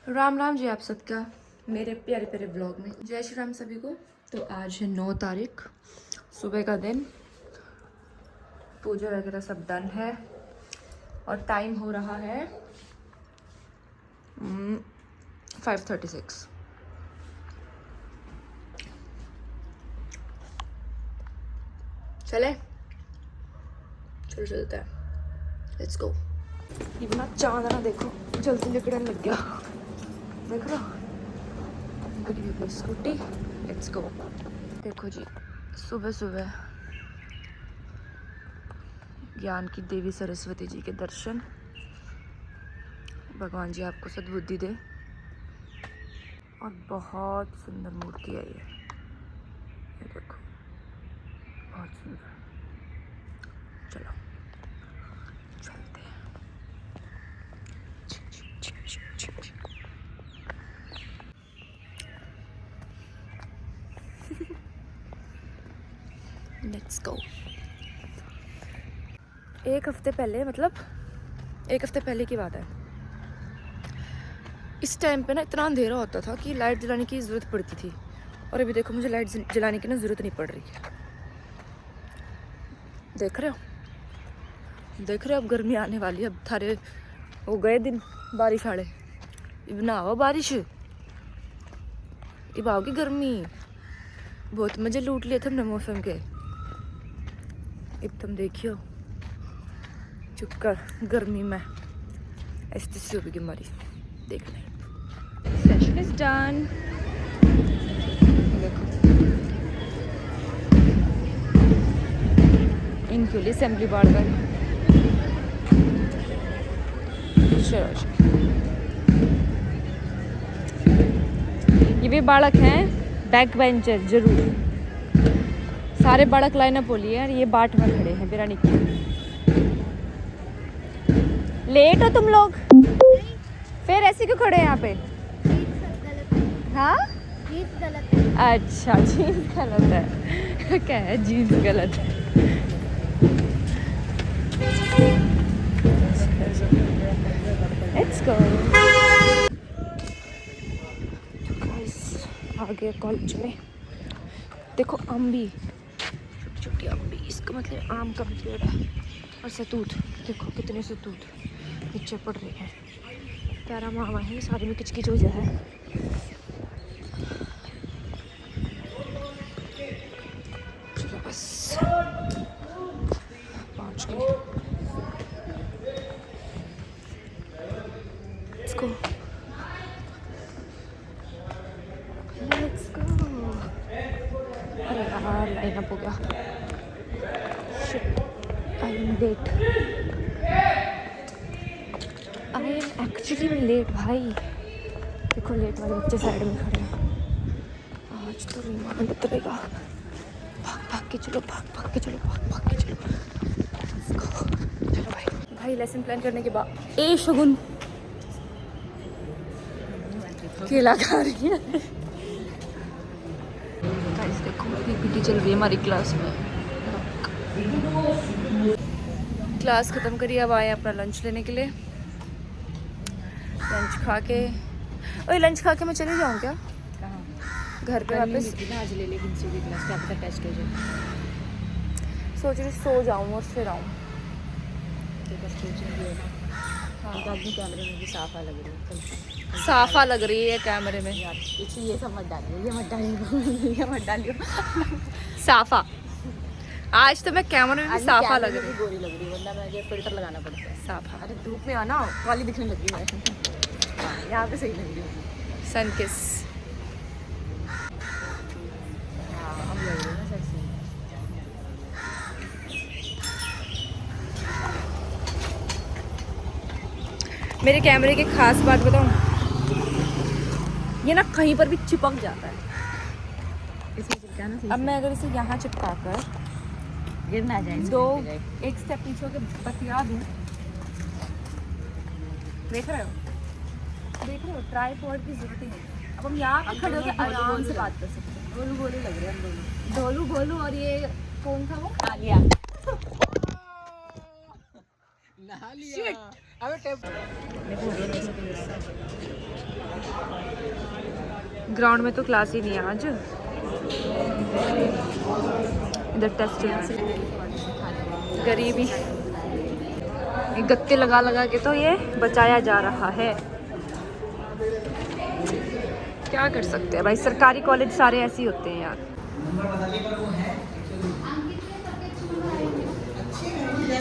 राम राम जी आप सबका मेरे प्यारे प्यारे ब्लॉग में जय श्री राम सभी को। तो आज है 9 तारीख, सुबह का दिन, पूजा वगैरह सब डन है और टाइम हो रहा है 5:36। चले चलो चलते हैं, लेट्स गो। ये बना चांदना देखो जल्दी निकलने लग गया, देख रहा स्कूटी। Let's go. देखो जी सुबह सुबह ज्ञान की देवी सरस्वती जी के दर्शन। भगवान जी आपको सद्बुद्धि दे और बहुत सुंदर मूर्ति है ये देखो बहुत सुंदर। चलो चलते हैं। Let's go. एक हफ्ते पहले की बात है, इस टाइम पे ना इतना अंधेरा होता था कि लाइट जलाने की ज़रूरत पड़ती थी, और अभी देखो मुझे लाइट जलाने की ना ज़रूरत नहीं पड़ रही है। देख रहे हो अब गर्मी आने वाली है। अब थारे हो गए दिन बारिश आड़े, अब ना आओ बारिश, अब आओगी गर्मी। बहुत मजे लूट लिए थे हमने मौसम के, अब तुम देखियो चुप कर गर्मी में ऐसी होगी हमारी। देख लें सेशन इज डन। देखो इनके लिए असेंबली बाढ़ गई। ये भी बालक हैं बैक बेंचर, जरूर सारे बालक लाइनअप हो लिए हैं। ये बाट में खड़े हैं बिरानी की। लेट हो तुम लोग, फिर ऐसे क्यों खड़े हैं यहाँ पे? हाँ अच्छा जीन्स गलत है। क्या है जीन्स गलत है? Let's go. आगे कॉलेज में देखो अम्बी, छोटी छोटी अम्बी, इसका मतलब आम का भी पेड़ है। और सतूत देखो कितने सतूत नीचे पड़ रहे हैं। प्यारा मामा है, सारे में किचकिच हो जाए। चलो बस पहुंच गए। Let's go. Let's go. अरे यार लाइन अप हो गया। Shit, I am late. I am actually late भाई। देखो लेट वाले बच्चे साइड में खड़े हैं। आज तो विमान उतरेगा। भाग के चलो, भाग के चलो, भाग के चलो। Let's go. चलो भाई लेसन प्लान करने के बाद ए शगुन केला खा रही है। गाइस देखो पीपीटी चल रही है हमारी क्लास में। क्लास ख़त्म करिए, अब आए अपना लंच लेने के लिए। लंच खा के मैं चली जाऊँ क्या घर पे वापस? आज ले लेकिन सीधी क्लास क्या पता टेस्ट हो जाए। सोच रही सो जाऊँ और फिर आऊँ। कैमरे में भी साफा लग रही है, साफा लग रही है कैमरे में। पीछे ये सब मत डालियो, ये मत डालियो साफा आज तो मैं कैमरे में भी साफा लग रही है। गोरी लग रही है, वरना मुझे फिल्टर लगाना पड़ता है। साफा अरे धूप में आना काली दिखने लगी है। यहाँ पे सही लग रही है। सन किस। हाँ अब लग रही है ना सेक्सी। मेरे कैमरे की खास बात बताऊं, ये ना कहीं पर भी चिपक जाता है। इसमें चिपका ना, अब मैं अगर इसे यहाँ चिपका कर गिर ना जाए, एक स्टेप पीछे होकर बतिया दूं। देख रहे हो ट्राइपॉड की जरूरत ही नहीं। अब हम यहाँ खड़े होकर आराम से बात कर सकते हैं। गोलू गोलू लग रहे हैं हम दोनों। गोलू और ये कौन था वो? आलिया। अबे टेप ग्राउंड में तो क्लास ही नहीं है आज। इधर टेस्ट गरीबी, गत्ते लगा लगा के तो ये बचाया जा रहा है। क्या कर सकते हैं भाई, सरकारी कॉलेज सारे ऐसे ही होते हैं यार।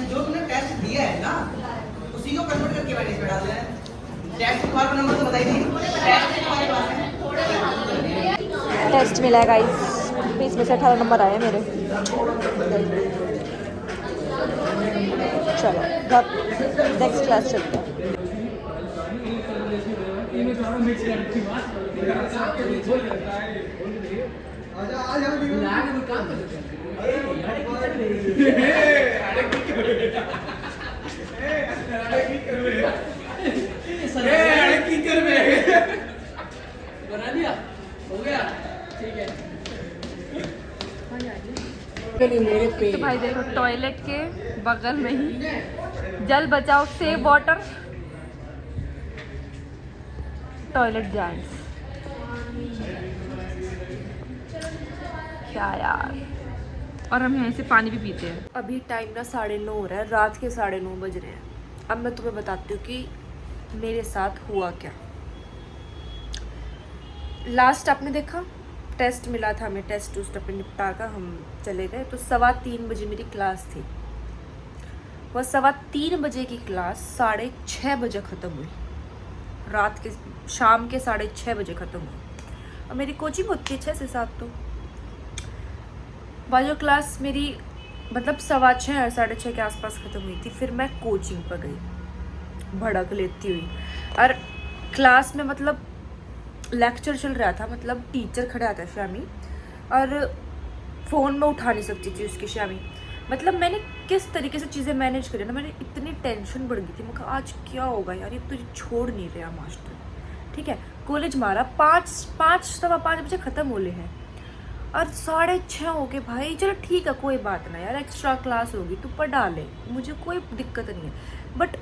जो तुमने टेस्ट दिया है ना उसी को कन्वर्ट करके मैंने इसमें डाल दिया है। टेस्ट तुम्हारा नंबर तो बताइए नहीं, टेस्ट तुम्हारे पास है। टेस्ट मिला है गाइस, 20 में से 18 नंबर आए मेरे। चलो नेक्स्ट क्लास चलते हैं। बना लिया, हो गया, ठीक है। तो भाई देखो टॉयलेट के बगल में ही जल बचाओ सेव वाटर टॉयलेट जेंट्स। क्या यार, और हम यहाँ से पानी भी पीते हैं। अभी टाइम ना 9:30 हो रहा है, रात के 9:30 बज रहे हैं। अब मैं तुम्हें बताती हूँ कि मेरे साथ हुआ क्या। लास्ट आपने देखा टेस्ट मिला था हमें, टेस्ट उस्ट अपने निपटा कर हम चले गए। तो 3:15 बजे मेरी क्लास थी। वह 3:15 बजे की क्लास 6:30 बजे ख़त्म हुई। रात के शाम के 6:30 बजे ख़त्म हुई। और मेरी कोचिंग होती है 6 से 7। तो वह जो क्लास मेरी मतलब 6:15 और 6:30 के आसपास ख़त्म हुई थी। फिर मैं कोचिंग पर गई भड़क लेती हुई। और क्लास में मतलब लेक्चर चल रहा था, मतलब टीचर खड़ा था शामी, और फ़ोन में उठा नहीं सकती थी उसकी शामी। मतलब मैंने किस तरीके से चीज़ें मैनेज करी ना, मैंने इतनी टेंशन बढ़ गई थी। मैं कहा आज क्या होगा यार, ये तो छोड़ नहीं रहा मास्टर। ठीक है, कॉलेज मारा 5:15 बजे ख़त्म होले हैं और 6:30 हो गए। भाई चलो ठीक है, कोई बात ना यार, एक्स्ट्रा क्लास होगी तो पढ़ा ले, मुझे कोई दिक्कत नहीं है। बट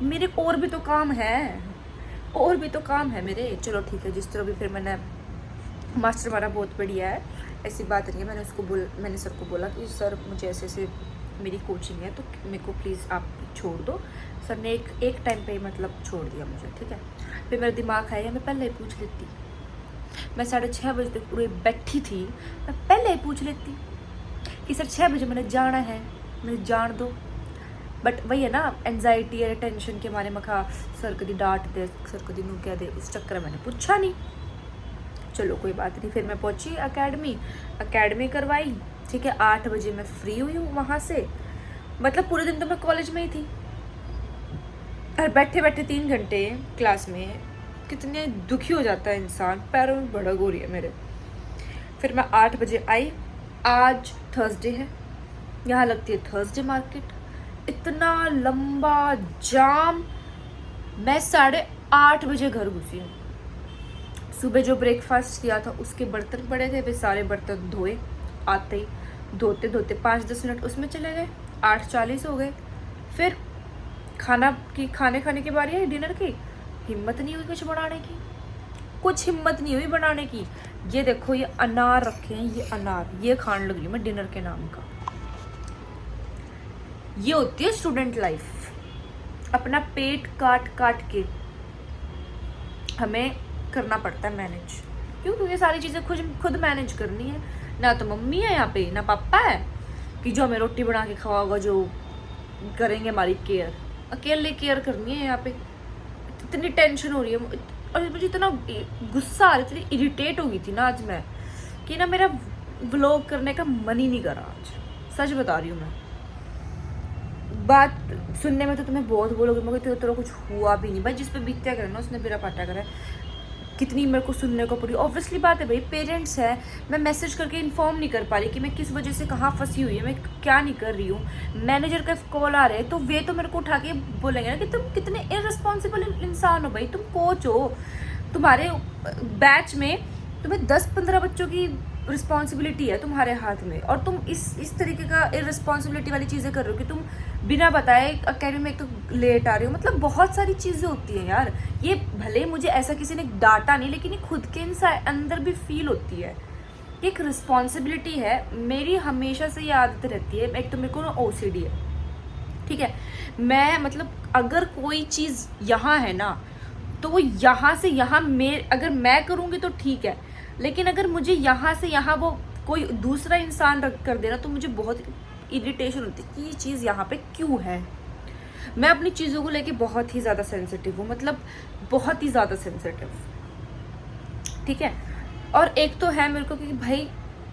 मेरे और भी तो काम है मेरे। चलो ठीक है, जिस तरह भी फिर मैंने मास्टर हमारा बहुत बढ़िया है, ऐसी बात नहीं है। मैंने सर को बोला कि सर मुझे ऐसे मेरी कोचिंग है तो मेरे को प्लीज़ आप छोड़ दो। सर ने एक टाइम पे मतलब छोड़ दिया मुझे। ठीक है, फिर मेरा दिमाग आया मैं पहले ही पूछ लेती। मैं 6:30 बजे तक पूरी बैठी थी, मैं पहले ही पूछ लेती कि सर 6 बजे मैंने जाना है, मुझे जान दो। बट वही है ना, एनजाइटी या टेंशन के मारे मैं कहा सर कभी डांट दे, सर कभी नू कह दे, उस चक्कर में मैंने पूछा नहीं। चलो कोई बात नहीं, फिर मैं पहुंची अकेडमी करवाई। ठीक है, 8 बजे मैं फ्री हुई हूँ वहाँ से। मतलब पूरे दिन तो मैं कॉलेज में ही थी और बैठे बैठे 3 घंटे क्लास में कितने दुखी हो जाता है इंसान, पैरों में भड़क हो रही है मेरे। फिर मैं 8 बजे आई। आज थर्सडे है, यहाँ लगती है थर्सडे मार्केट। इतना लंबा जाम। मैं 8:30 बजे घर घुसी हूँ। सुबह जो ब्रेकफास्ट किया था उसके बर्तन पड़े थे, वे सारे बर्तन धोए। आते ही धोते 5-10 मिनट उसमें चले गए, 8:40 हो गए। फिर खाने खाने की बारी है, डिनर की। हिम्मत नहीं हुई कुछ बनाने की। ये देखो, ये अनार रखे हैं, ये खाने लगी मैं डिनर के नाम का। ये होती है स्टूडेंट लाइफ। अपना पेट काट के हमें करना पड़ता है मैनेज। क्योंकि ये सारी चीज़ें खुद मैनेज करनी है। ना तो मम्मी है यहाँ पे, ना पापा है कि जो हमें रोटी बना के खवाओगा, जो करेंगे हमारी केयर। अकेले केयर करनी है यहाँ पे। इतनी टेंशन हो रही है और मुझे इतना गुस्सा आ रहा, इतनी इरिटेट हो गई थी ना आज मैं कि ना मेरा व्लॉग करने का मन ही नहीं करा आज। सच बता रही हूँ मैं। बात सुनने में तो तुम्हें बहुत बोलोगे, मगर तेरा कुछ हुआ भी नहीं भाई। जिस पे बीत्या करे ना उसने मेरा पाटा करा। कितनी मेरे को सुनने को पड़ी। ऑब्वियसली बात है भाई, पेरेंट्स है। मैं मैसेज करके इन्फॉर्म नहीं कर पा रही कि मैं किस वजह से कहाँ फंसी हुई है, मैं क्या नहीं कर रही हूँ। मैनेजर का कॉल आ रहे हैं तो वे तो मेरे को उठा के बोलेंगे ना कि तुम कितने इररिस्पॉन्सिबल इंसान हो भाई। तुम कोच हो, तुम्हारे बैच में तुम्हें 10-15 बच्चों की रिस्पॉन्सिबिलिटी है तुम्हारे हाथ में, और तुम इस तरीके का इररिस्पॉन्सिबिलिटी वाली चीज़ें कर रहे हो कि तुम बिना बताए अकेडमी में एक तो लेट आ रही हो। मतलब बहुत सारी चीज़ें होती हैं यार, ये भले मुझे ऐसा किसी ने डांटा नहीं, लेकिन ये खुद के अंदर भी फील होती है, एक रिस्पॉन्सिबिलिटी है। मेरी हमेशा से ये आदत रहती है, एक तो मेरे को ना OCD है, ठीक है। मैं मतलब अगर कोई चीज़ यहाँ है ना, तो वो यहाँ से यहाँ अगर मैं करूँगी तो ठीक है, लेकिन अगर मुझे यहाँ से यहाँ वो कोई दूसरा इंसान रख कर देना तो मुझे बहुत इरिटेशन होती है कि ये चीज़ यहाँ पे क्यों है। मैं अपनी चीज़ों को लेके बहुत ही ज़्यादा सेंसिटिव हूँ, मतलब बहुत ही ज़्यादा सेंसिटिव, ठीक है। और एक तो है मेरे को कि भाई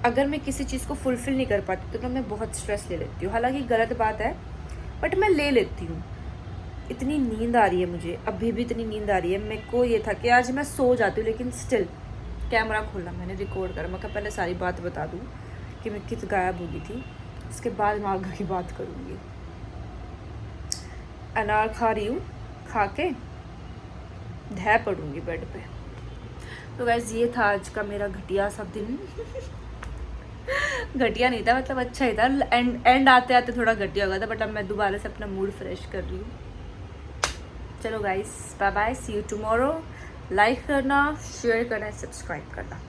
अगर मैं किसी चीज़ को फुलफ़िल नहीं कर पाती तो मैं बहुत स्ट्रेस ले लेती हूँ। हालांकि गलत बात है, बट मैं ले लेती हूँ। इतनी नींद आ रही है मुझे, अभी भी इतनी नींद आ रही है। मेरे को ये था कि आज मैं सो जाती हूँ, लेकिन स्टिल कैमरा खोला, मैंने रिकॉर्ड करा। मैं कहा पहले सारी बात बता दूँ कि मैं कित गायब हो गई थी, इसके बाद मैं आगे की बात करूँगी। अनार खा रही हूँ, खा के ढह पड़ूँगी बेड पे। तो वैसे ये था आज का मेरा घटिया सा दिन। घटिया नहीं था, मतलब अच्छा ही था। एंड आते आते थोड़ा घटिया हो गया था, बट अब मैं दोबारा से अपना मूड फ्रेश कर रही हूँ। चलो guys, bye bye, see you tomorrow. Like करना, शेयर करना, सब्सक्राइब करना।